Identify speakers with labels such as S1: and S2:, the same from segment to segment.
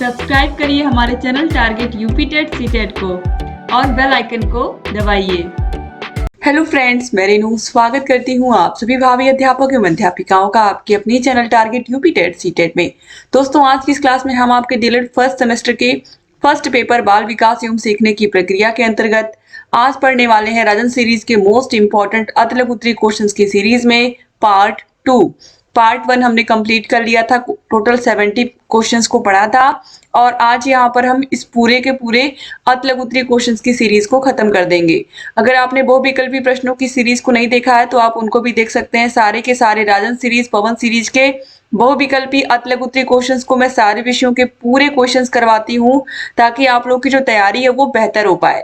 S1: Subscribe करिए हमारे channel target UP TET CTET को और बेल आइकन को दबाइए। हेलो फ्रेंड्स, मैं रेनू स्वागत करती हूँ आप सभी भावी अध्यापक एवं अध्यापिकाओं का आपके अपनी channel target UP TET CTET में। दोस्तों, आज की इस क्लास में हम आपके डीएलएड फर्स्ट सेमेस्टर के फर्स्ट पेपर बाल विकास एवं सीखने की प्रक्रिया के अंतर्गत आज पढ़ने वाले हैं राजन सीरीज के मोस्ट इंपॉर्टेंट अति लघु उत्तरीय क्वेश्चंस की सीरीज में पार्ट 2। पार्ट 1 हमने कंप्लीट कर लिया था, टोटल 70 क्वेश्चंस को पढ़ा था और आज यहाँ पर हम इस पूरे के पूरे अति लघु उत्तरीय क्वेश्चंस की सीरीज को खत्म कर देंगे। अगर आपने बहुविकल्पी प्रश्नों की सीरीज को नहीं देखा है तो आप उनको भी देख सकते हैं। सारे के सारे राजन सीरीज, पवन सीरीज के बहुविकल्पी अति लघु उत्तरीय क्वेश्चंस को मैं सारे विषयों के पूरे क्वेश्चंस करवाती हूँ ताकि आप लोग की जो तैयारी है वो बेहतर हो पाए।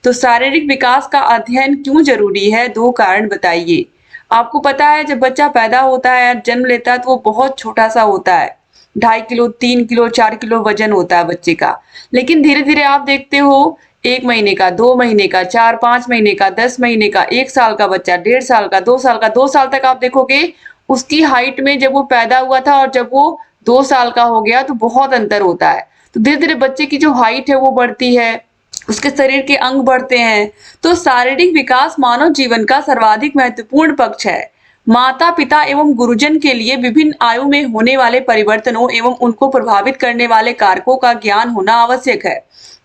S1: तो शारीरिक विकास का अध्ययन क्यों जरूरी है, 2 कारण बताइए। आपको पता है जब बच्चा पैदा होता है, जन्म लेता है तो वो बहुत छोटा सा होता है, 2.5 किलो, 3 किलो, 4 किलो वजन होता है बच्चे का। लेकिन धीरे धीरे आप देखते हो 1 महीने का, 2 महीने का, 4-5 महीने का, 10 महीने का, 1 साल का बच्चा, 1.5 साल का, 2 साल का, 2 साल तक आप देखोगे उसकी हाइट में जब वो पैदा हुआ था और जब वो 2 साल का हो गया तो बहुत अंतर होता है। तो धीरे धीरे बच्चे की जो हाइट है वो बढ़ती है, उसके शरीर के अंग बढ़ते हैं। तो शारीरिक विकास मानव जीवन का सर्वाधिक महत्वपूर्ण पक्ष है। माता पिता एवं गुरुजन के लिए विभिन्न आयु में होने वाले परिवर्तनों एवं उनको प्रभावित करने वाले कारकों का ज्ञान होना आवश्यक है।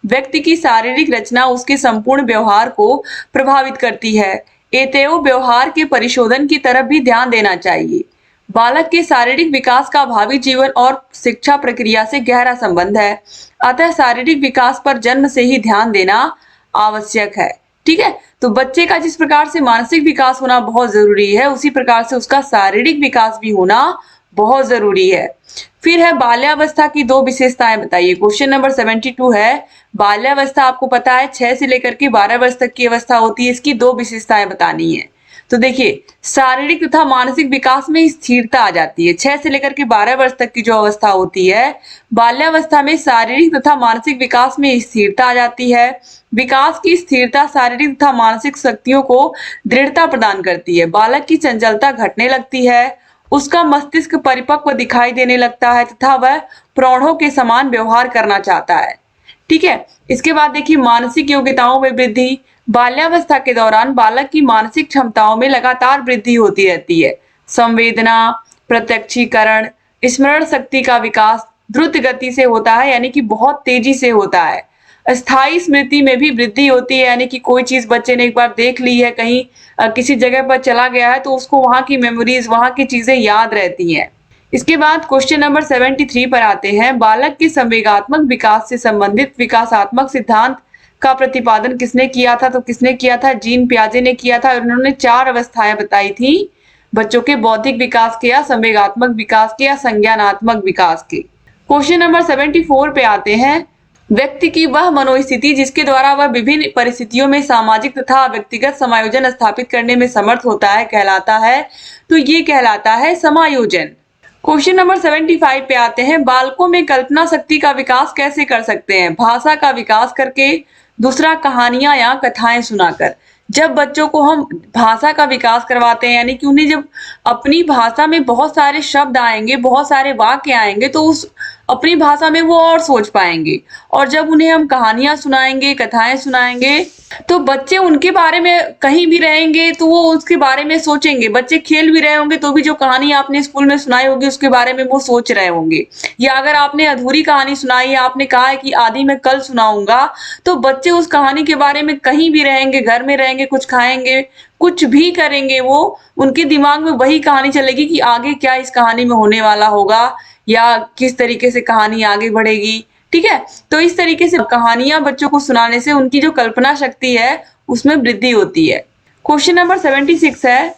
S1: व्यक्ति की शारीरिक रचना उसके संपूर्ण व्यवहार को प्रभावित करती है। अतएव व्यवहार के परिशोधन की तरफ भी ध्यान देना चाहिए। बालक के शारीरिक विकास का भावी जीवन और शिक्षा प्रक्रिया से गहरा संबंध है, अतः शारीरिक विकास पर जन्म से ही ध्यान देना आवश्यक है। ठीक है, तो बच्चे का जिस प्रकार से मानसिक विकास होना बहुत जरूरी है, उसी प्रकार से उसका शारीरिक विकास भी होना बहुत जरूरी है। फिर है बाल्यावस्था की 2 विशेषताएं बताइए। क्वेश्चन नंबर 72 है, बाल्यावस्था आपको पता है 6 से लेकर के 12 वर्ष तक की अवस्था होती है, इसकी 2 विशेषताएं बतानी है। तो देखिए, शारीरिक तथा मानसिक विकास में स्थिरता आ जाती है। 6 से लेकर के 12 वर्ष तक की जो अवस्था होती है, बाल्यावस्था में शारीरिक तथा मानसिक विकास में स्थिरता आ जाती है। विकास की स्थिरता शारीरिक तथा मानसिक शक्तियों को दृढ़ता प्रदान करती है। बालक की चंचलता घटने लगती है, उसका मस्तिष्क परिपक्व दिखाई देने लगता है तथा वह प्रौढ़ों के समान व्यवहार करना चाहता है। ठीक है, इसके बाद देखिए मानसिक योग्यताओं में वृद्धि। बाल्यावस्था के दौरान बालक की मानसिक क्षमताओं में लगातार वृद्धि होती रहती है। संवेदना, प्रत्यक्षीकरण, स्मरण शक्ति का विकास द्रुत गति से होता है, यानी कि बहुत तेजी से होता है। स्थायी स्मृति में भी वृद्धि होती है, यानी कि कोई चीज बच्चे ने एक बार देख ली है, कहीं किसी जगह पर चला गया है तो उसको वहां की मेमोरीज, वहां की चीजें याद रहती हैं। इसके बाद क्वेश्चन नंबर 73 पर आते हैं। बालक के संवेगात्मक विकास से संबंधित विकासात्मक सिद्धांत का प्रतिपादन किसने किया था? तो किसने किया था? जीन पियाजे ने किया था। उन्होंने 4 अवस्थाएं बताई थी बच्चों के बौद्धिक विकास के, या संवेगात्मक विकास के, या संज्ञानात्मक विकास के। क्वेश्चन नंबर 74 पे आते हैं। व्यक्ति की वह मनोस्थिति जिसके द्वारा वह विभिन्न परिस्थितियों में सामाजिक तथा व्यक्तिगत समायोजन स्थापित करने में समर्थ होता है कहलाता है। तो ये कहलाता है समायोजन। क्वेश्चन नंबर 75 पे आते हैं। बालकों में कल्पना शक्ति का विकास कैसे कर सकते हैं? भाषा का विकास करके, दूसरा कहानियां या कथाएं सुनाकर। जब बच्चों को हम भाषा का विकास करवाते हैं, यानी कि उन्हें जब अपनी भाषा में बहुत सारे शब्द आएंगे, बहुत सारे वाक्य आएंगे, तो उस अपनी भाषा में वो और सोच पाएंगे। और जब उन्हें हम कहानियां सुनाएंगे, कथाएं सुनाएंगे, तो बच्चे उनके बारे में कहीं भी रहेंगे तो वो उसके बारे में सोचेंगे। बच्चे खेल भी रहे होंगे तो भी जो कहानी आपने स्कूल में सुनाई होगी उसके बारे में वो सोच रहे होंगे। या अगर आपने अधूरी कहानी सुनाई है, आपने कहा है कि आदि मैं कल सुनाऊंगा, तो बच्चे उस कहानी के बारे में कहीं भी रहेंगे, घर में रहेंगे, कुछ खाएंगे, कुछ भी करेंगे, वो उनके दिमाग में वही कहानी चलेगी कि आगे क्या इस कहानी में होने वाला होगा या किस तरीके से कहानी आगे बढ़ेगी। ठीक है, तो इस तरीके से कहानियां बच्चों को सुनाने से उनकी जो कल्पना शक्ति है उसमें वृद्धि होती है। क्वेश्चन नंबर 76 है।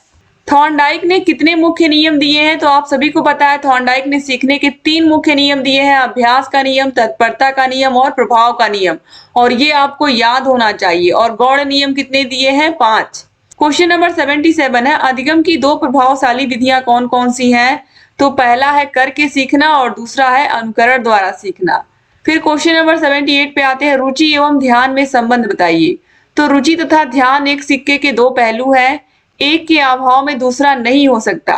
S1: थॉर्नडाइक ने कितने मुख्य नियम दिए हैं? तो आप सभी को पता है थॉर्नडाइक ने सीखने के 3 मुख्य नियम दिए हैं। अभ्यास का नियम, तत्परता का नियम और प्रभाव का नियम, और ये आपको याद होना चाहिए। और गौड़ नियम कितने दिए हैं? 5। क्वेश्चन नंबर 77 है। अधिगम की 2 प्रभावशाली विधियां कौन कौन सी हैं? तो पहला है करके सीखना और दूसरा है अनुकरण द्वारा सीखना। फिर क्वेश्चन नंबर 78 पे आते हैं। रुचि एवं ध्यान में संबंध बताइए। तो रुचि तथा ध्यान एक सिक्के के 2 पहलू हैं, एक के अभाव में दूसरा नहीं हो सकता।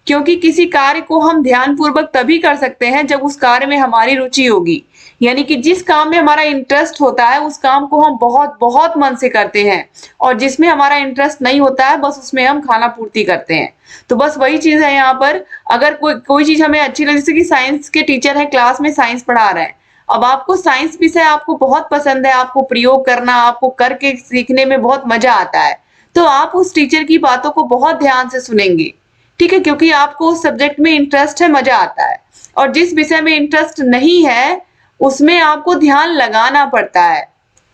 S1: क्योंकि किसी कार्य को हम ध्यानपूर्वक तभी कर सकते हैं जब उस कार्य में हमारी रुचि होगी। यानी कि जिस काम में हमारा इंटरेस्ट होता है उस काम को हम बहुत बहुत मन से करते हैं, और जिसमें हमारा इंटरेस्ट नहीं होता है बस उसमें हम खाना पूर्ति करते हैं। तो बस वही चीज है यहाँ पर। अगर कोई कोई चीज हमें अच्छी लगे, जैसे कि साइंस के टीचर है, क्लास में साइंस पढ़ा रहे हैं, अब आपको साइंस विषय आपको बहुत पसंद है, आपको प्रयोग करना, आपको करके सीखने में बहुत मजा आता है, तो आप उस टीचर की बातों को बहुत ध्यान से सुनेंगे। ठीक है, क्योंकि आपको उस सब्जेक्ट में इंटरेस्ट है, मजा आता है। और जिस विषय में इंटरेस्ट नहीं है उसमें आपको ध्यान लगाना पड़ता है।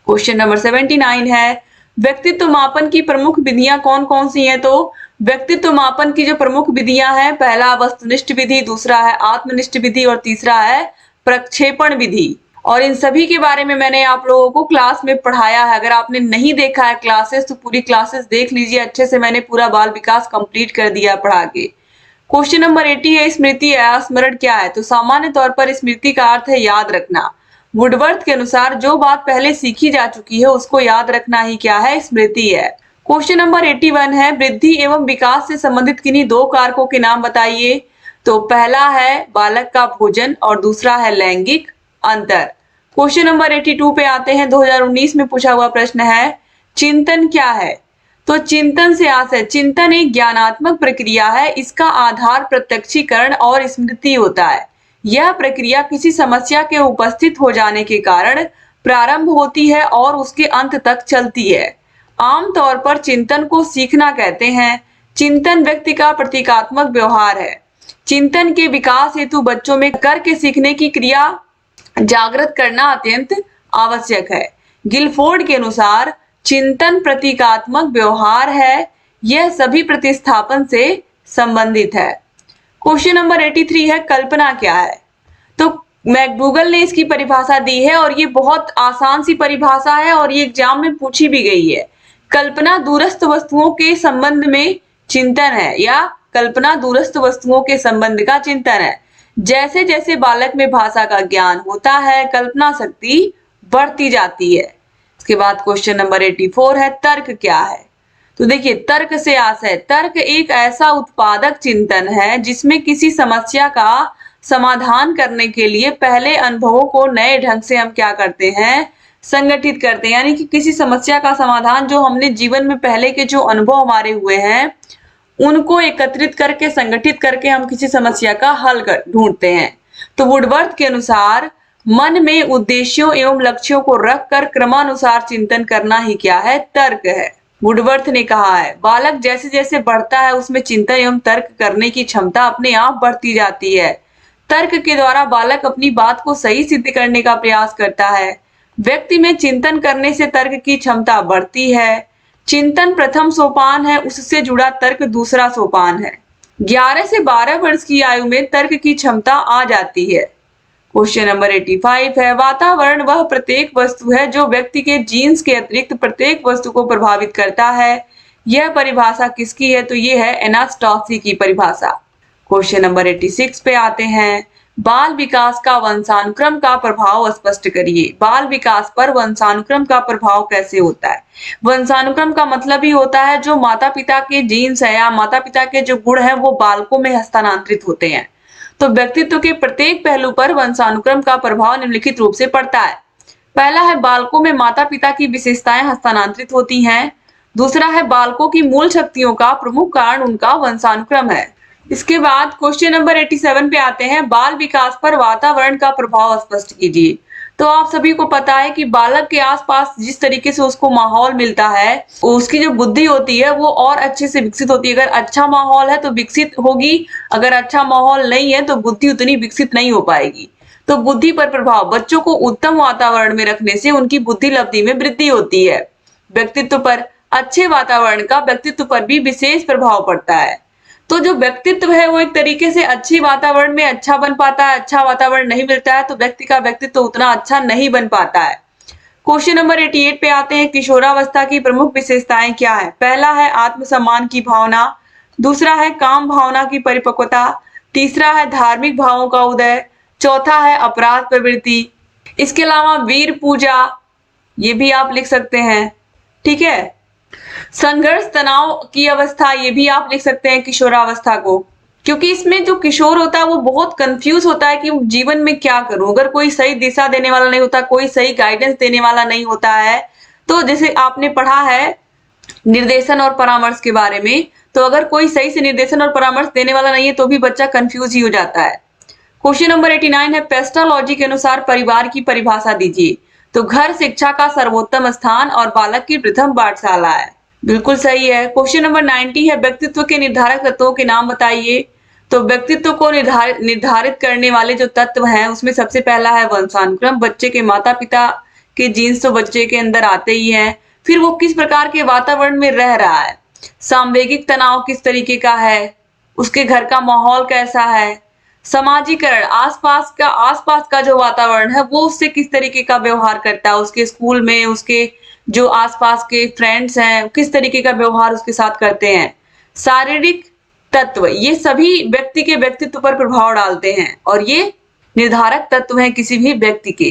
S1: क्वेश्चन नंबर 79 है, व्यक्तित्व मापन की प्रमुख विधियां कौन कौन सी हैं? तो व्यक्तित्व मापन की जो प्रमुख विधियां हैं, पहला वस्तुनिष्ठ विधि, दूसरा है आत्मनिष्ठ विधि और तीसरा है प्रक्षेपण विधि। और इन सभी के बारे में मैंने आप लोगों को क्लास में पढ़ाया है। अगर आपने नहीं देखा है क्लासेस तो पूरी क्लासेस देख लीजिए अच्छे से, मैंने पूरा बाल विकास कंप्लीट कर दिया पढ़ा के। क्वेश्चन नंबर 80 है, स्मृति या स्मरण क्या है? तो सामान्य तौर पर स्मृति का अर्थ है याद रखना। वुडवर्थ के अनुसार जो बात पहले सीखी जा चुकी है उसको याद रखना ही क्या है? स्मृति है। क्वेश्चन नंबर 81 है, वृद्धि एवं विकास से संबंधित किन्हीं दो कारकों के नाम बताइए। तो पहला है बालक का भोजन और दूसरा है लैंगिक अंतर। क्वेश्चन नंबर 82 पे आते हैं, 2019 में पूछा हुआ प्रश्न है, चिंतन क्या है? तो चिंतन से आशय, चिंतन एक ज्ञानात्मक प्रक्रिया है, इसका आधार प्रत्यक्षीकरण और स्मृति होता है। यह प्रक्रिया किसी समस्या के उपस्थित हो जाने के कारण प्रारंभ होती है और उसके अंत तक चलती है। आमतौर पर चिंतन को सीखना कहते हैं। चिंतन व्यक्ति का प्रतीकात्मक व्यवहार है। चिंतन के विकास हेतु बच्चों में करके सीखने की क्रिया जागृत करना अत्यंत आवश्यक है। गिलफोर्ड के अनुसार चिंतन प्रतीकात्मक व्यवहार है, यह सभी प्रतिस्थापन से संबंधित है। क्वेश्चन नंबर 83 है, कल्पना क्या है? तो मैकडूगल ने इसकी परिभाषा दी है और ये बहुत आसान सी परिभाषा है और ये एग्जाम में पूछी भी गई है। कल्पना दूरस्थ वस्तुओं के संबंध में चिंतन है, या कल्पना दूरस्थ वस्तुओं के संबंध का चिंतन है। जैसे जैसे बालक में भाषा का ज्ञान होता है कल्पना शक्ति बढ़ती जाती है। इसके बाद क्वेश्चन नंबर 84 है, तर्क क्या है? तो देखिए, तर्क से आशय, तर्क एक ऐसा उत्पादक चिंतन है जिसमें किसी समस्या का समाधान करने के लिए पहले अनुभवों को नए ढंग से हम क्या करते हैं? संगठित करते हैं। यानी कि किसी समस्या का समाधान जो हमने जीवन में पहले के जो अनुभव हमारे हुए हैं उनको एकत्रित करके संगठित करके हम किसी समस्या का हल ढूंढते हैं। तो वुडवर्थ के अनुसार मन में उद्देश्यों एवं लक्ष्यों को रखकर क्रमानुसार चिंतन करना ही क्या है? तर्क है। वुडवर्थ ने कहा है, बालक जैसे जैसे बढ़ता है उसमें चिंतन एवं तर्क करने की क्षमता अपने आप बढ़ती जाती है। तर्क के द्वारा बालक अपनी बात को सही सिद्ध करने का प्रयास करता है। व्यक्ति में चिंतन करने से तर्क की क्षमता बढ़ती है। चिंतन प्रथम सोपान है, उससे जुड़ा तर्क दूसरा सोपान है। 11 से 12 वर्ष की आयु में तर्क की क्षमता आ जाती है। क्वेश्चन नंबर 85 है, वातावरण वह प्रत्येक वस्तु है जो व्यक्ति के जीन्स के अतिरिक्त प्रत्येक वस्तु को प्रभावित करता है। यह परिभाषा किसकी है? तो ये है एनास्टॉसी की परिभाषा। क्वेश्चन नंबर 86 पे आते हैं, बाल विकास का वंशानुक्रम का प्रभाव स्पष्ट करिए। बाल विकास पर वंशानुक्रम का प्रभाव कैसे होता है? वंशानुक्रम का मतलब ही होता है जो माता पिता के जीन्स है या माता पिता के जो गुण है वो बालकों में हस्तांतरित होते हैं। तो व्यक्तित्व के प्रत्येक पहलू पर वंशानुक्रम का प्रभाव निम्नलिखित रूप से पड़ता है। पहला है, बालकों में माता पिता की विशेषताएं हस्तांतरित होती हैं। दूसरा है, बालकों की मूल शक्तियों का प्रमुख कारण उनका वंशानुक्रम है। इसके बाद क्वेश्चन नंबर 87 पे आते हैं, बाल विकास पर वातावरण का प्रभाव स्पष्ट कीजिए। तो आप सभी को पता है कि बालक के आसपास जिस तरीके से उसको माहौल मिलता है उसकी जो बुद्धि होती है वो और अच्छे से विकसित होती है। अगर अच्छा माहौल है तो विकसित होगी, अगर अच्छा माहौल नहीं है तो बुद्धि उतनी विकसित नहीं हो पाएगी। तो बुद्धि पर प्रभाव, बच्चों को उत्तम वातावरण में रखने से उनकी बुद्धि लब्धि में वृद्धि होती है। व्यक्तित्व पर, अच्छे वातावरण का व्यक्तित्व पर भी विशेष प्रभाव पड़ता है। तो जो व्यक्तित्व है वो एक तरीके से अच्छी वातावरण में अच्छा बन पाता है, अच्छा वातावरण नहीं मिलता है तो व्यक्ति का व्यक्तित्व उतना अच्छा नहीं बन पाता है। क्वेश्चन नंबर 88 पे आते हैं, किशोरावस्था की प्रमुख विशेषताएं क्या है? पहला है आत्मसम्मान की भावना, दूसरा है काम भावना की परिपक्वता, तीसरा है धार्मिक भावों का उदय, चौथा है अपराध प्रवृत्ति। इसके अलावा वीर पूजा ये भी आप लिख सकते हैं। ठीक है, संघर्ष तनाव की अवस्था ये भी आप लिख सकते हैं किशोरावस्था को। क्योंकि इसमें जो किशोर होता है वो बहुत कंफ्यूज होता है कि जीवन में क्या करूं। अगर कोई सही दिशा देने वाला नहीं होता, कोई सही गाइडेंस देने वाला नहीं होता है, तो जैसे आपने पढ़ा है निर्देशन और परामर्श के बारे में, तो अगर कोई सही से निर्देशन और परामर्श देने वाला नहीं है तो भी बच्चा कंफ्यूज ही हो जाता है। क्वेश्चन नंबर 89 है, पेस्टालॉजी के अनुसार परिवार की परिभाषा दीजिए। तो घर शिक्षा का सर्वोत्तम स्थान और बालक की प्रथम पाठशाला है। बिल्कुल सही है। क्वेश्चन नंबर 90 है, व्यक्तित्व के निर्धारक तत्वों के नाम बताइए। तो व्यक्तित्व को निर्धारित करने वाले जो तत्व हैं उसमें सबसे पहला है वंशानुक्रम। बच्चे के माता पिता के जीन्स तो बच्चे के अंदर आते ही हैं। फिर वो किस प्रकार के वातावरण में रह रहा है, सामवेगिक तनाव किस तरीके का है, उसके घर का माहौल कैसा है, समाजीकरण आसपास का जो वातावरण है वो उससे किस तरीके का व्यवहार करता है, उसके स्कूल में उसके जो आसपास के फ्रेंड्स हैं किस तरीके का व्यवहार उसके साथ करते हैं, शारीरिक तत्व, ये सभी व्यक्ति के व्यक्तित्व पर प्रभाव डालते हैं और ये निर्धारक तत्व हैं किसी भी व्यक्ति के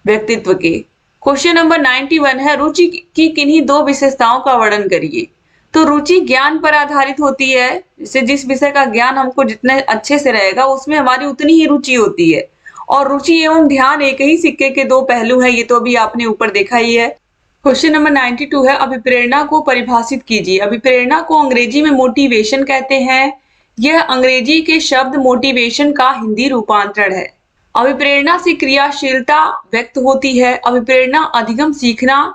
S1: व्यक्तित्व के। क्वेश्चन नंबर 91 है, रुचि की किन्हीं दो विशेषताओं का वर्णन करिए। तो रुचि ज्ञान पर आधारित होती है, जैसे जिस विषय का ज्ञान हमको जितने अच्छे से रहेगा उसमें हमारी उतनी ही रुचि होती है। और रुचि एवं ध्यान एक ही सिक्के के दो पहलू हैं, ये तो अभी आपने ऊपर देखा ही है। क्वेश्चन नंबर 92 है, अभिप्रेरणा को परिभाषित कीजिए। अभिप्रेरणा को अंग्रेजी में मोटिवेशन कहते हैं। यह अंग्रेजी के शब्द मोटिवेशन का हिंदी रूपांतरण है। अभिप्रेरणा से क्रियाशीलता व्यक्त होती है। अभिप्रेरणा अधिगम सीखना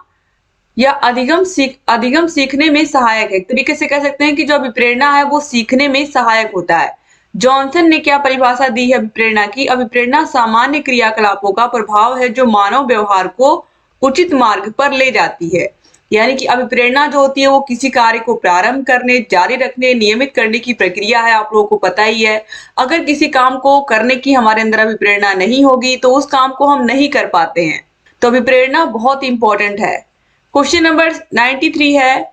S1: या अधिगम सीखने में सहायक है। एक तरीके से कह सकते हैं कि जो अभिप्रेरणा है वो सीखने में सहायक होता है। जॉनसन ने क्या परिभाषा दी है अभिप्रेरणा की? अभिप्रेरणा सामान्य क्रियाकलापों का प्रभाव है जो मानव व्यवहार को उचित मार्ग पर ले जाती है। यानी कि अभिप्रेरणा जो होती है वो किसी कार्य को प्रारंभ करने, जारी रखने, नियमित करने की प्रक्रिया है। आप लोगों को पता ही है, अगर किसी काम को करने की हमारे अंदर अभिप्रेरणा नहीं होगी तो उस काम को हम नहीं कर पाते हैं। तो अभिप्रेरणा बहुत इंपॉर्टेंट है। क्वेश्चन नंबर 93 है,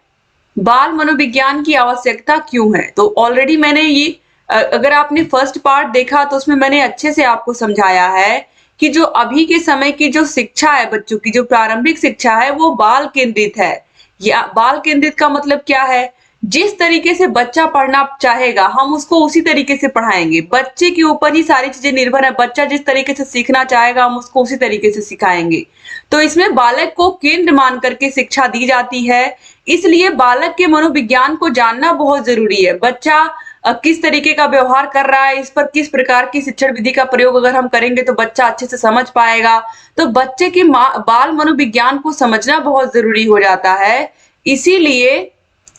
S1: बाल मनोविज्ञान की आवश्यकता क्यों है? तो ऑलरेडी मैंने ये अगर आपने फर्स्ट पार्ट देखा तो उसमें मैंने अच्छे से आपको समझाया है कि जो अभी के समय की जो शिक्षा है, बच्चों की जो प्रारंभिक शिक्षा है वो बाल केंद्रित है। या बाल केंद्रित का मतलब क्या है? जिस तरीके से बच्चा पढ़ना चाहेगा हम उसको उसी तरीके से पढ़ाएंगे। बच्चे के ऊपर ही सारी चीजें निर्भर है। बच्चा जिस तरीके से सीखना चाहेगा हम उसको उसी तरीके से सिखाएंगे। तो इसमें बालक को केंद्र मान करके शिक्षा दी जाती है। इसलिए बालक के मनोविज्ञान को जानना बहुत जरूरी है। बच्चा किस तरीके का व्यवहार कर रहा है, इस पर किस प्रकार की शिक्षण विधि का प्रयोग अगर हम करेंगे तो बच्चा अच्छे से समझ पाएगा। तो बच्चे के बाल मनोविज्ञान को समझना बहुत जरूरी हो जाता है। इसीलिए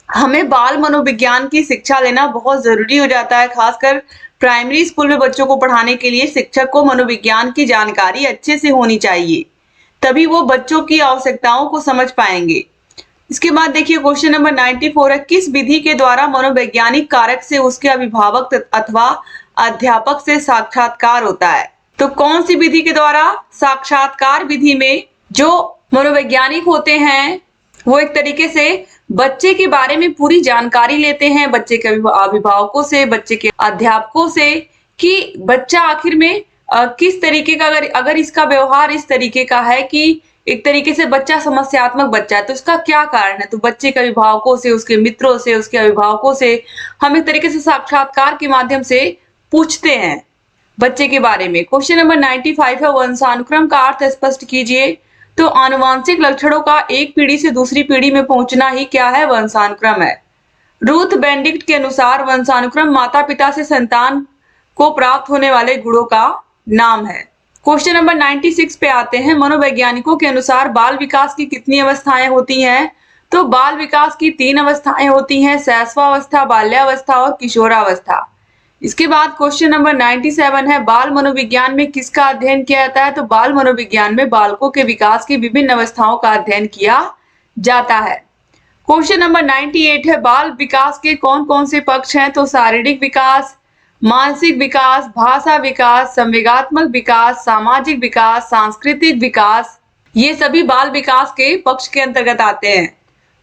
S1: हमें बाल मनोविज्ञान की शिक्षा लेना बहुत जरूरी हो जाता है। खासकर प्राइमरी स्कूल में बच्चों को पढ़ाने के लिए शिक्षक को मनोविज्ञान की जानकारी अच्छे से होनी चाहिए, तभी वो बच्चों की आवश्यकताओं को समझ पाएंगे। इसके बाद देखिए क्वेश्चन नंबर 94 है, किस विधि के द्वारा मनोवैज्ञानिक कारक से उसके अभिभावक अथवा अध्यापक से साक्षात्कार होता है? तो कौन सी विधि के द्वारा? साक्षात्कार विधि में जो मनोवैज्ञानिक होते हैं वो एक तरीके से बच्चे के बारे में पूरी जानकारी लेते हैं, बच्चे के अभिभावकों से, बच्चे के अध्यापकों से, कि बच्चा आखिर में किस तरीके का, अगर इसका व्यवहार इस तरीके का है कि एक तरीके से बच्चा समस्यात्मक बच्चा है तो इसका क्या कारण है। तो बच्चे के अभिभावकों से, उसके मित्रों से, उसके अभिभावकों से हम एक तरीके से साक्षात्कार के माध्यम से पूछते हैं बच्चे के बारे में। क्वेश्चन नंबर 95 है, वंशानुक्रम का अर्थ स्पष्ट कीजिए। तो आनुवांशिक लक्षणों का एक पीढ़ी से दूसरी पीढ़ी में पहुंचना ही क्या है? वंशानुक्रम है। रूथ बेंडिक्ट के अनुसार वंशानुक्रम माता पिता से संतान को प्राप्त होने वाले गुणों का नाम है। क्वेश्चन नंबर 96 पे आते हैं, मनोवैज्ञानिकों के अनुसार बाल विकास की कितनी अवस्थाएं होती हैं? तो बाल विकास की 3 अवस्थाएं होती हैं, शैशवावस्था, बाल्यावस्था और किशोरावस्था। इसके बाद क्वेश्चन नंबर 97 है, बाल मनोविज्ञान में किसका अध्ययन किया जाता है? तो बाल मनोविज्ञान में बालकों के विकास की विभिन्न अवस्थाओं का अध्ययन किया जाता है। क्वेश्चन नंबर 98 है, बाल विकास के कौन कौन से पक्ष हैं? तो शारीरिक विकास, मानसिक विकास, भाषा विकास, संवेगात्मक विकास, सामाजिक विकास, सांस्कृतिक विकास, ये सभी बाल विकास के पक्ष के अंतर्गत आते हैं।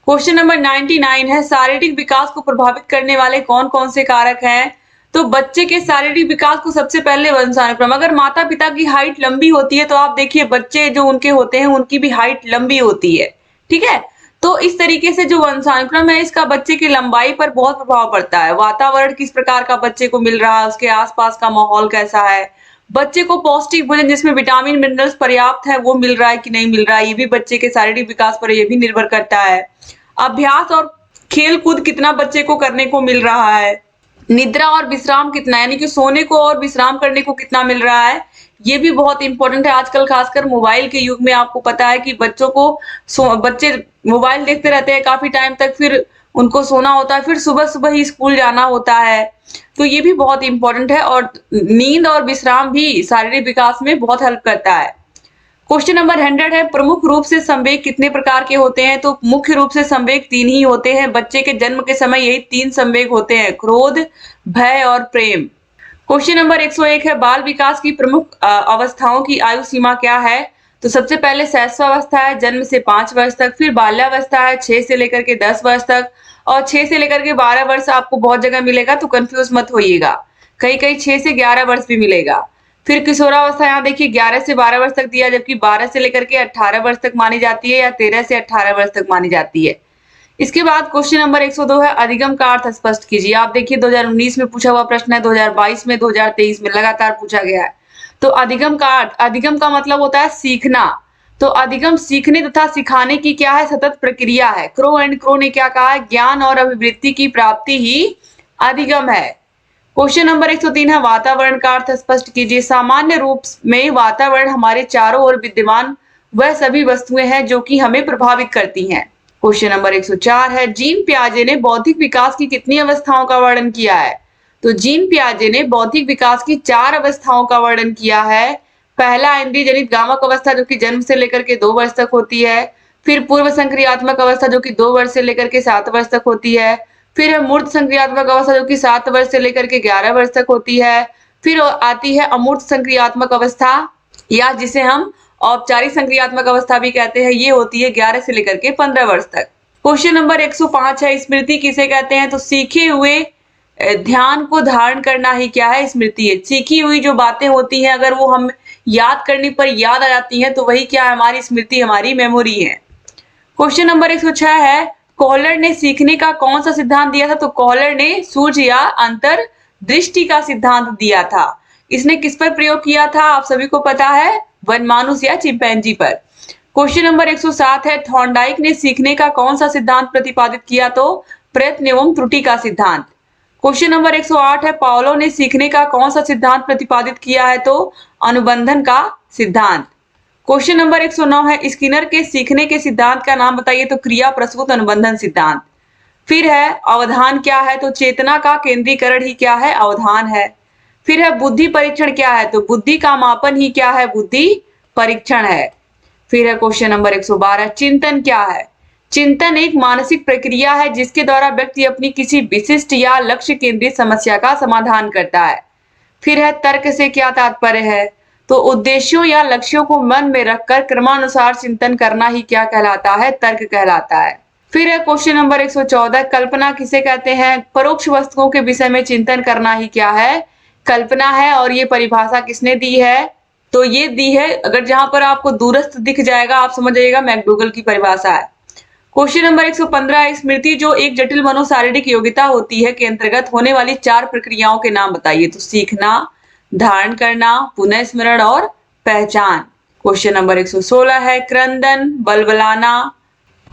S1: क्वेश्चन नंबर 99 है, शारीरिक विकास को प्रभावित करने वाले कौन कौन से कारक हैं? तो बच्चे के शारीरिक विकास को सबसे पहले वंशानुक्रम। अगर माता पिता की हाइट लंबी होती है तो आप देखिए बच्चे जो उनके होते हैं उनकी भी हाइट लंबी होती है, ठीक है। तो इस तरीके से जो वंशानुक्रम है इसका बच्चे की लंबाई पर बहुत प्रभाव पड़ता है। वातावरण किस प्रकार का बच्चे को मिल रहा है, उसके आसपास का माहौल कैसा है, बच्चे को पौष्टिक भोजन जिसमें विटामिन मिनरल्स पर्याप्त है वो मिल रहा है कि नहीं मिल रहा है, ये भी बच्चे के शारीरिक विकास पर ये भी निर्भर करता है। अभ्यास और खेल कूद कितना बच्चे को करने को मिल रहा है, निद्रा और विश्राम कितना, यानी कि सोने को और विश्राम करने को कितना मिल रहा है, ये भी बहुत इंपॉर्टेंट है। आजकल खासकर मोबाइल के युग में आपको पता है कि बच्चों को बच्चे मोबाइल देखते रहते हैं काफी टाइम तक, फिर उनको सोना होता है, फिर सुबह सुबह ही स्कूल जाना होता है, तो ये भी बहुत इंपॉर्टेंट है। और नींद और विश्राम भी शारीरिक विकास में बहुत हेल्प करता है। क्वेश्चन नंबर 100 है, प्रमुख रूप से संवेग कितने प्रकार के होते हैं? तो मुख्य रूप से संवेग 3 ही होते हैं। बच्चे के जन्म के समय यही 3 संवेग होते हैं, क्रोध, भय और प्रेम। क्वेश्चन नंबर 101 है, बाल विकास की प्रमुख अवस्थाओं की आयु सीमा क्या है? तो सबसे पहले शैशवावस्था है, जन्म से 5 वर्ष तक, फिर बाल्यावस्था है 6 से लेकर के 10 वर्ष तक, और 6 से लेकर के 12 वर्ष आपको बहुत जगह मिलेगा, तो कंफ्यूज मत होइएगा, कहीं कहीं 6 से 11 वर्ष भी मिलेगा। फिर किशोरावस्था यहाँ देखिए 11 से 12 वर्ष तक दिया, जबकि 12 से लेकर के 18 वर्ष तक मानी जाती है, या 13 से 18 वर्ष तक मानी जाती है। इसके बाद क्वेश्चन नंबर 102 है, अधिगम का अर्थ स्पष्ट कीजिए। आप देखिए 2019 में पूछा हुआ प्रश्न है, 2022 में, 2023 में लगातार पूछा गया है। तो अधिगम का अर्थ, अधिगम का मतलब होता है सीखना। तो अधिगम सीखने तथा सिखाने की क्या है, सतत प्रक्रिया है। क्रो एंड क्रो ने क्या कहा है, ज्ञान और अभिवृत्ति की प्राप्ति ही अधिगम है। क्वेश्चन नंबर 103 है, वातावरण का अर्थ स्पष्ट कीजिए। सामान्य रूप में वातावरण हमारे चारों ओर विद्यमान वह सभी वस्तुएं हैं जो कि हमें प्रभावित करती हैं। क्वेश्चन नंबर 104 है, जीन पियाजे ने बौद्धिक विकास की कितनी अवस्थाओं का वर्णन किया है? तो जीन पियाजे ने बौद्धिक विकास की 4 अवस्थाओं का वर्णन किया है। पहला इंद्रिय जनित गामक अवस्था जो कि जन्म से लेकर के 2 वर्ष तक होती है, फिर पूर्व संक्रियात्मक अवस्था जो कि 2 वर्ष से लेकर के 7 वर्ष तक होती है, फिर है मूर्त संक्रियात्मक अवस्था जो कि 7 वर्ष से लेकर के 11 वर्ष तक होती है, फिर आती है अमूर्त संक्रियात्मक अवस्था, या जिसे हम औपचारिक संक्रियात्मक अवस्था भी कहते हैं, ये होती है 11 से लेकर के 15 वर्ष तक। क्वेश्चन नंबर 105 है, स्मृति किसे कहते हैं? तो सीखे हुए ध्यान को धारण करना ही क्या है, स्मृति है। सीखी हुई जो बातें होती हैं अगर वो हम याद करने पर याद आ जाती हैं तो वही क्या है, हमारी स्मृति, हमारी मेमोरी है। क्वेश्चन नंबर 106 है, कॉलर ने सीखने का कौन सा सिद्धांत दिया था? तो कॉलर ने सूझ या अंतर दृष्टि का सिद्धांत दिया था। इसने किस पर प्रयोग किया था? आप सभी को पता है, वनमानुष या चिंपैंजी पर। क्वेश्चन नंबर 107 है, थॉर्नडाइक ने सीखने का कौन सा सिद्धांत प्रतिपादित किया? तो प्रयत्न एवं त्रुटि का सिद्धांत। क्वेश्चन नंबर 108 है, पाउलो ने सीखने का कौन सा सिद्धांत प्रतिपादित किया है? तो अनुबंधन का सिद्धांत। क्वेश्चन नंबर 109 है, स्किनर के सीखने के सिद्धांत का नाम बताइए? तो क्रिया प्रसूत अनुबंधन सिद्धांत। फिर है अवधान क्या है? तो चेतना का केंद्रीकरण ही क्या है, अवधान है। फिर है बुद्धि परीक्षण क्या है? तो बुद्धि का मापन ही क्या है, बुद्धि परीक्षण है। फिर है क्वेश्चन नंबर 112, चिंतन क्या है? चिंतन एक मानसिक प्रक्रिया है जिसके द्वारा व्यक्ति अपनी किसी विशिष्ट या लक्ष्य केंद्रित समस्या का समाधान करता है। फिर है तर्क से क्या तात्पर्य है? तो उद्देश्यों या लक्ष्यों को मन में रखकर क्रमानुसार चिंतन करना ही क्या कहलाता है, तर्क कहलाता है। फिर है क्वेश्चन नंबर 114, कल्पना किसे कहते हैं? परोक्ष वस्तुओं के विषय में चिंतन करना ही क्या है, कल्पना है। और ये परिभाषा किसने दी है? तो ये दी है, अगर जहां पर आपको दूरस्थ दिख जाएगा आप समझ जाइएगा मैकडूगल की परिभाषा है। क्वेश्चन नंबर 115, स्मृति जो एक जटिल मनोशारीरिक योग्यता होती है के अंतर्गत होने वाली 4 प्रक्रियाओं के नाम बताइए? तो सीखना, धारण करना, पुनः स्मरण और पहचान। क्वेश्चन नंबर 116 है, क्रंदन, बलबलाना,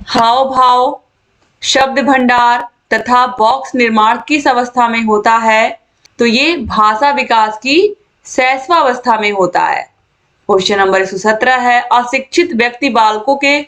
S1: हाव भाव, शब्द भंडार तथा बॉक्स निर्माण किस अवस्था में होता है? तो ये भाषा विकास की शैशवावस्था में होता है। क्वेश्चन नंबर 117 है, अशिक्षित व्यक्ति बालकों के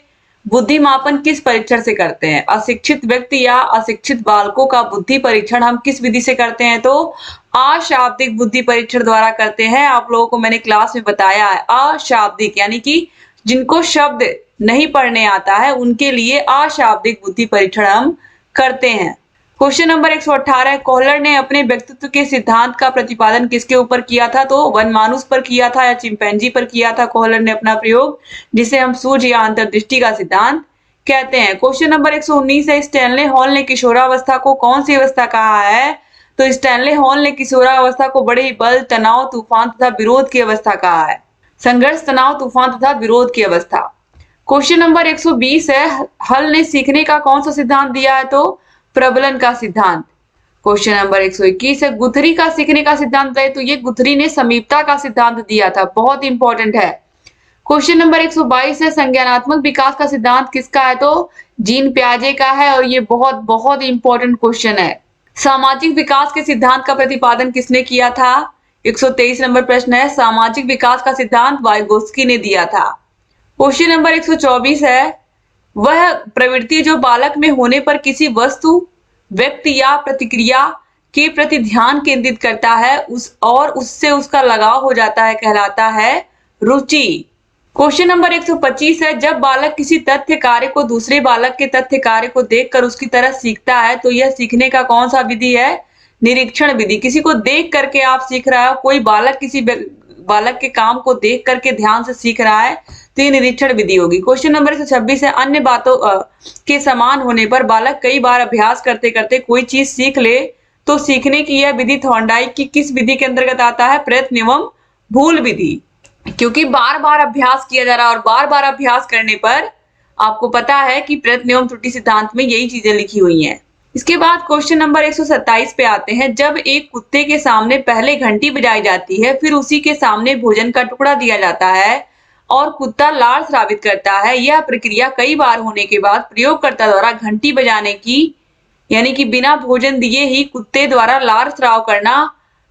S1: बुद्धिमापन किस परीक्षण से करते हैं? अशिक्षित व्यक्ति या अशिक्षित बालकों का बुद्धि परीक्षण हम किस विधि से करते हैं? तो अशाब्दिक बुद्धि परीक्षण द्वारा करते हैं। आप लोगों को मैंने क्लास में बताया है, अशाब्दिक यानी कि जिनको शब्द नहीं पढ़ने आता है उनके लिए अशाब्दिक बुद्धि परीक्षण हम करते हैं। क्वेश्चन नंबर 118, कोहलर ने अपने व्यक्तित्व के सिद्धांत का प्रतिपादन किसके ऊपर किया था? तो वनमानुष पर किया था या चिंपैंजी पर किया था कोहलर ने अपना प्रयोग, जिसे हम सूझ या अंतर्दृष्टि का सिद्धांत कहते हैं। क्वेश्चन नंबर 119 है, स्टैनले हॉल ने किशोरावस्था को कौन सी अवस्था कहा है? तो स्टैनले हॉल ने किशोरावस्था को बड़े ही बल, तनाव, तूफान तथा विरोध की अवस्था कहा है। संघर्ष, तनाव, तूफान तथा विरोध की अवस्था। क्वेश्चन नंबर 120 है, हल ने सीखने का कौन सा सिद्धांत दिया है? तो प्रबलन का सिद्धांत। क्वेश्चन नंबर 121 है, गुथरी का सीखने का सिद्धांत है, तो ये गुथरी ने समीपता का सिद्धांत दिया था, बहुत इंपॉर्टेंट है। क्वेश्चन नंबर 122 है, संज्ञानात्मक विकास का सिद्धांत किसका है? तो जीन पियाजे का है, और ये बहुत बहुत इंपॉर्टेंट क्वेश्चन है। सामाजिक विकास के सिद्धांत का प्रतिपादन किसने किया था? 123 नंबर प्रश्न है, सामाजिक विकास का सिद्धांत वाइगोत्स्की ने दिया था। क्वेश्चन नंबर 124 है, वह प्रवृत्ति जो बालक में होने पर किसी वस्तु, व्यक्ति या प्रतिक्रिया के प्रति ध्यान केंद्रित करता है और उससे उसका लगाव हो जाता है, कहलाता है रुचि। क्वेश्चन नंबर 125 है, जब बालक किसी तथ्य कार्य को दूसरे बालक के तथ्य कार्य को देखकर उसकी तरह सीखता है, तो यह सीखने का कौन सा विधि है? निरीक्षण विधि। किसी को देख करके आप सीख रहा हो, कोई बालक किसी बालक के काम को देख करके ध्यान से सीख रहा है, तो ये निरीक्षण विधि होगी। क्वेश्चन नंबर 126 है, अन्य बातों के समान होने पर बालक कई बार अभ्यास करते करते कोई चीज सीख ले, तो सीखने की यह विधि थॉर्नडाइक की किस विधि के अंतर्गत आता है? प्रयत्न एवं भूल विधि। क्योंकि बार बार अभ्यास किया जा रहा है और बार बार अभ्यास करने पर आपको पता है कि प्रयत्न एवं त्रुटि सिद्धांत में यही चीजें लिखी हुई हैं। इसके बाद क्वेश्चन नंबर 127 पे आते हैं, जब एक कुत्ते के सामने पहले घंटी बजाई जाती है, फिर उसी के सामने भोजन का टुकड़ा दिया जाता है और कुत्ता लाड़ स्रावित करता है, यह प्रक्रिया कई बार होने के बाद प्रयोगकर्ता द्वारा घंटी बजाने की, यानी कि बिना भोजन दिए ही कुत्ते द्वारा लाड़ स्राव करना,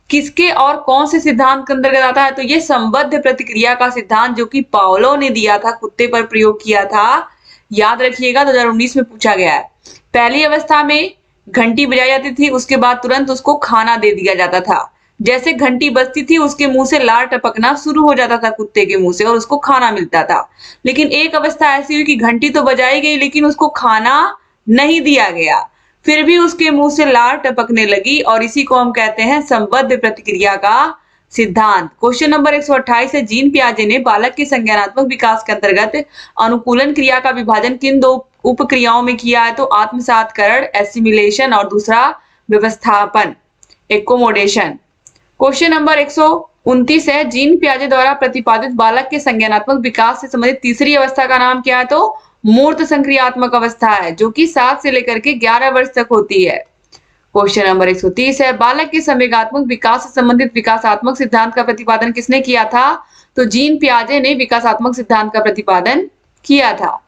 S1: किसके और कौन से सिद्धांत के अंतर्गत आता है? तो ये संबद्ध प्रतिक्रिया का सिद्धांत, जो कि पावलोव ने दिया था, कुत्ते पर प्रयोग किया था। याद रखिएगा, 2019 में पूछा गया है। पहली अवस्था में घंटी बजाई जाती थी, उसके बाद तुरंत उसको खाना दे दिया जाता था। जैसे घंटी बजती थी, उसके मुंह से लार टपकना शुरू हो जाता था कुत्ते के मुंह से, और उसको खाना मिलता था। लेकिन एक अवस्था ऐसी हुई कि घंटी तो बजाई गई, लेकिन उसको खाना नहीं दिया गया, फिर भी उसके मुंह से लार टपकने लगी, और इसी को हम कहते हैं संबद्ध प्रतिक्रिया का सिद्धांत। क्वेश्चन नंबर 128 है, जीन पियाजे ने बालक के संज्ञानात्मक विकास के अंतर्गत अनुकूलन क्रिया का विभाजन किन दो उपक्रियाओं में किया है? तो आत्मसातकरण, एसिमिलेशन, और दूसरा व्यवस्थापन, एकोमोडेशन। क्वेश्चन नंबर 129 है, जीन पियाजे द्वारा प्रतिपादित बालक के संज्ञानात्मक विकास से संबंधित तीसरी अवस्था का नाम क्या है? तो मूर्त संक्रियात्मक अवस्था है, जो कि 7 से लेकर के 11 वर्ष तक होती है। क्वेश्चन नंबर 130 है, बालक के संवेगात्मक विकास से संबंधित विकासात्मक सिद्धांत का प्रतिपादन किसने किया था? तो जीन पियाजे ने विकासात्मक सिद्धांत का प्रतिपादन किया था।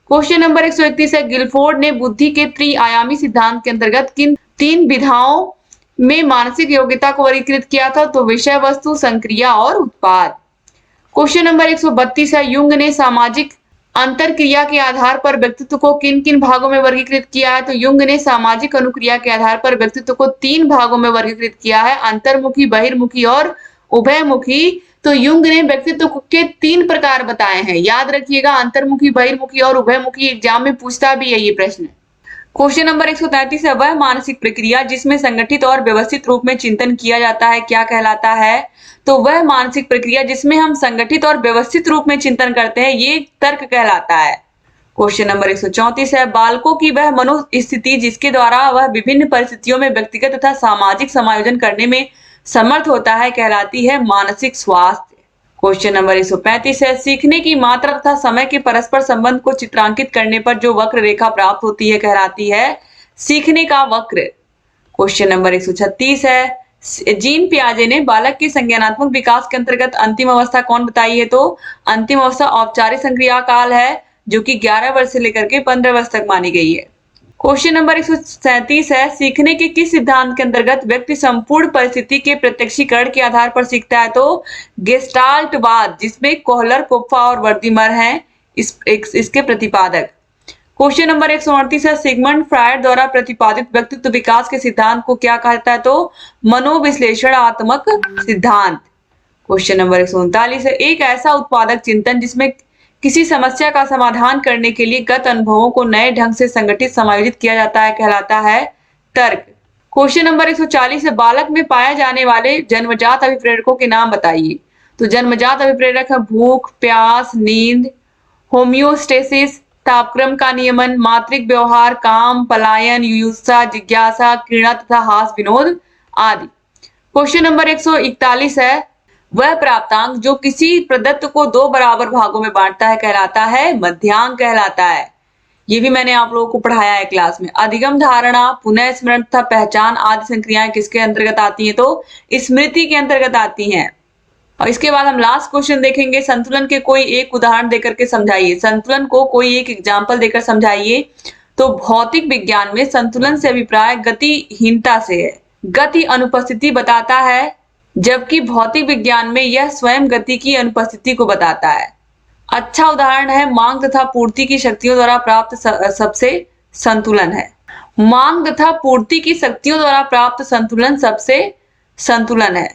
S1: क्वेश्चन नंबर 131 है, गिलफोर्ड ने बुद्धि के त्रिआयामी सिद्धांत के अंतर्गत किन 3 विधाओं में मानसिक योग्यता को वर्गीकृत किया था? तो विषय वस्तु, संक्रिया और उत्पाद। क्वेश्चन नंबर 132 है, युंग ने सामाजिक अंतर क्रिया के आधार पर व्यक्तित्व को किन किन भागों में वर्गीकृत किया है? तो युंग ने सामाजिक अनुक्रिया के आधार पर व्यक्तित्व को 3 भागों में वर्गीकृत किया है, अंतर्मुखी, बहिर्मुखी और उभयमुखी। तो युंग ने व्यक्तित्व के 3 प्रकार बताए हैं, याद रखिएगा, अंतर्मुखी, बहिर्मुखी और उभयमुखी। एग्जाम में पूछता भी है ये प्रश्न। क्वेश्चन नंबर 133 है, वह मानसिक प्रक्रिया जिसमें संगठित और व्यवस्थित रूप में चिंतन किया जाता है, क्या कहलाता है? तो वह मानसिक प्रक्रिया जिसमें हम संगठित और व्यवस्थित रूप में चिंतन करते हैं, ये तर्क कहलाता है। क्वेश्चन नंबर 134 है, बालकों की वह मनोस्थिति जिसके द्वारा वह विभिन्न परिस्थितियों में व्यक्तिगत तथा सामाजिक समायोजन करने में समर्थ होता है, कहलाती है मानसिक स्वास्थ्य। क्वेश्चन नंबर 135 है, सीखने की मात्रा तथा समय के परस्पर संबंध को चित्रांकित करने पर जो वक्र रेखा प्राप्त होती है, कहलाती है सीखने का वक्र। क्वेश्चन नंबर 136 है, जीन पियाजे ने बालक के संज्ञानात्मक विकास के अंतर्गत अंतिम अवस्था कौन बताई है? तो अंतिम अवस्था औपचारिक संक्रिया काल है, जो कि 11 वर्ष से लेकर के 15 वर्ष तक मानी गई है। क्वेश्चन नंबर 137 है, सीखने के किस सिद्धांत के अंतर्गत व्यक्ति संपूर्ण परिस्थिति के प्रत्यक्षीकरण के आधार पर सीखता है? तो गेस्टाल्टवाद, जिसमें कोहलर, कोप्फा और वर्दीमर हैं इसके प्रतिपादक। क्वेश्चन नंबर 138 है, सिगमंड फ्रायड द्वारा प्रतिपादित व्यक्तित्व विकास के सिद्धांत को क्या कहता है? तो मनोविश्लेषणात्मक सिद्धांत। क्वेश्चन नंबर 139 है, एक ऐसा उत्पादक चिंतन जिसमें किसी समस्या का समाधान करने के लिए गत अनुभवों को नए ढंग से संगठित समायोजित किया जाता है, कहलाता है तर्क। क्वेश्चन नंबर 140 है, बालक में पाए जाने वाले जन्मजात अभिप्रेरकों के नाम बताइए। तो जन्मजात अभिप्रेरक है भूख, प्यास, नींद, होम्योस्टेसिस, तापक्रम का नियमन, मात्रिक व्यवहार, काम, पलायन, युयुत्सा, जिज्ञासा, क्रीड़ा तथा हास विनोद आदि। क्वेश्चन नंबर 141 है, वह प्राप्तांक जो किसी प्रदत्त को दो बराबर भागों में बांटता है कहलाता है मध्यांक कहलाता है। ये भी मैंने आप लोगों को पढ़ाया है क्लास में। अधिगम धारणा, पुनः स्मरण तथा पहचान आदि संक्रियाएं किसके अंतर्गत आती हैं? तो स्मृति के अंतर्गत आती हैं। और इसके बाद हम लास्ट क्वेश्चन देखेंगे, संतुलन के कोई एक उदाहरण देकर के समझाइए। संतुलन को कोई एक एग्जाम्पल देकर समझाइए। तो भौतिक विज्ञान में संतुलन से अभिप्राय गतिहीनता से है। गति अनुपस्थिति बताता है, जबकि भौतिक विज्ञान में यह स्वयं गति की अनुपस्थिति को बताता है। अच्छा उदाहरण है मांग तथा पूर्ति की शक्तियों द्वारा प्राप्त सबसे संतुलन है। मांग तथा पूर्ति की शक्तियों द्वारा प्राप्त संतुलन सबसे संतुलन है।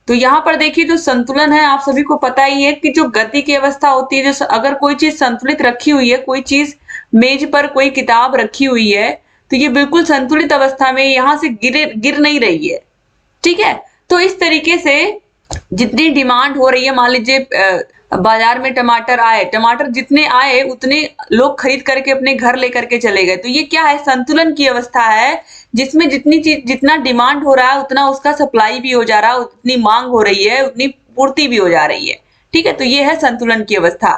S1: तो यहाँ पर देखिए जो संतुलन है आप सभी को पता ही है कि जो गति की अवस्था होती है, जो अगर कोई चीज संतुलित रखी हुई है, कोई चीज मेज पर कोई किताब रखी हुई है, तो ये बिल्कुल संतुलित अवस्था में यहाँ से गिर नहीं रही है। ठीक है, तो इस तरीके से जितनी डिमांड हो रही है, मान लीजिए बाजार में टमाटर आए, टमाटर जितने आए उतने लोग खरीद करके अपने घर लेकर के चले गए। तो ये क्या है? संतुलन की अवस्था है, जिसमें जितनी चीज जितना डिमांड हो रहा है उतना उसका सप्लाई भी हो जा रहा है, उतनी मांग हो रही है उतनी पूर्ति भी हो जा रही है। ठीक है, तो ये है संतुलन की अवस्था।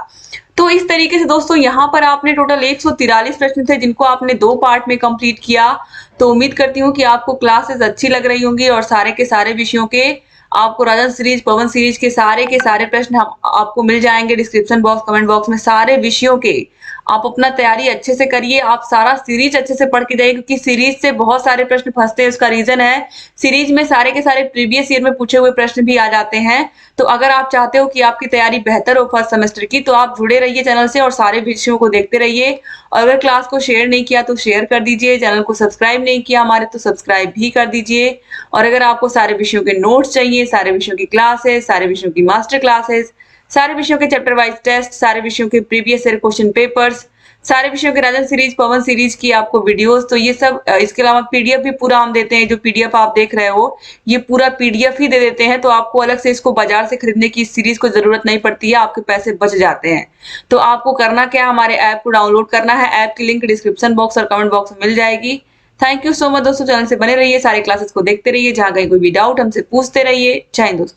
S1: तो इस तरीके से दोस्तों यहाँ पर आपने टोटल 143 प्रश्न थे जिनको आपने 2 पार्ट में कंप्लीट किया। तो उम्मीद करती हूँ कि आपको क्लासेस अच्छी लग रही होंगी और सारे के सारे विषयों के आपको राजन सीरीज, पवन सीरीज के सारे प्रश्न आपको मिल जाएंगे डिस्क्रिप्शन बॉक्स, कमेंट बॉक्स में। सारे विषयों के आप अपना तैयारी अच्छे से करिए, आप सारा सीरीज अच्छे से पढ़ के जाइए, क्योंकि सीरीज से बहुत सारे प्रश्न फंसते हैं। उसका रीजन है सीरीज में सारे के सारे प्रीवियस ईयर में पूछे हुए प्रश्न भी आ जाते हैं। तो अगर आप चाहते हो कि आपकी तैयारी बेहतर हो फर्स्ट सेमेस्टर की, तो आप जुड़े रहिए चैनल से और सारे विषयों को देखते रहिए। और अगर क्लास को शेयर नहीं किया तो शेयर कर दीजिए, चैनल को सब्सक्राइब नहीं किया हमारे तो सब्सक्राइब भी कर दीजिए। और अगर आपको सारे विषयों के नोट्स चाहिए, सारे विषयों की क्लासेस, सारे विषयों की मास्टर क्लासेस, सारे विषयों के चैप्टर वाइज टेस्ट, सारे विषयों के प्रीवियस ईयर क्वेश्चन पेपर्स, सारे विषयों के राजन सीरीज, पवन सीरीज की आपको वीडियोस, तो ये सब, इसके अलावा पीडीएफ भी पूरा हम देते हैं। जो पीडीएफ आप देख रहे हो ये पूरा पीडीएफ ही दे देते हैं, तो आपको अलग से इसको बाजार से खरीदने की इस सीरीज को जरूरत नहीं पड़ती है, आपके पैसे बच जाते हैं। तो आपको करना क्या, हमारे ऐप को डाउनलोड करना है। ऐप की लिंक डिस्क्रिप्शन बॉक्स और कमेंट बॉक्स में मिल जाएगी। थैंक यू सो मच दोस्तों, चैनल से बने रहिए, सारे क्लासेस को देखते रहिए, जहां कहीं कोई भी डाउट हमसे पूछते रहिए। जय हिंद दोस्तों।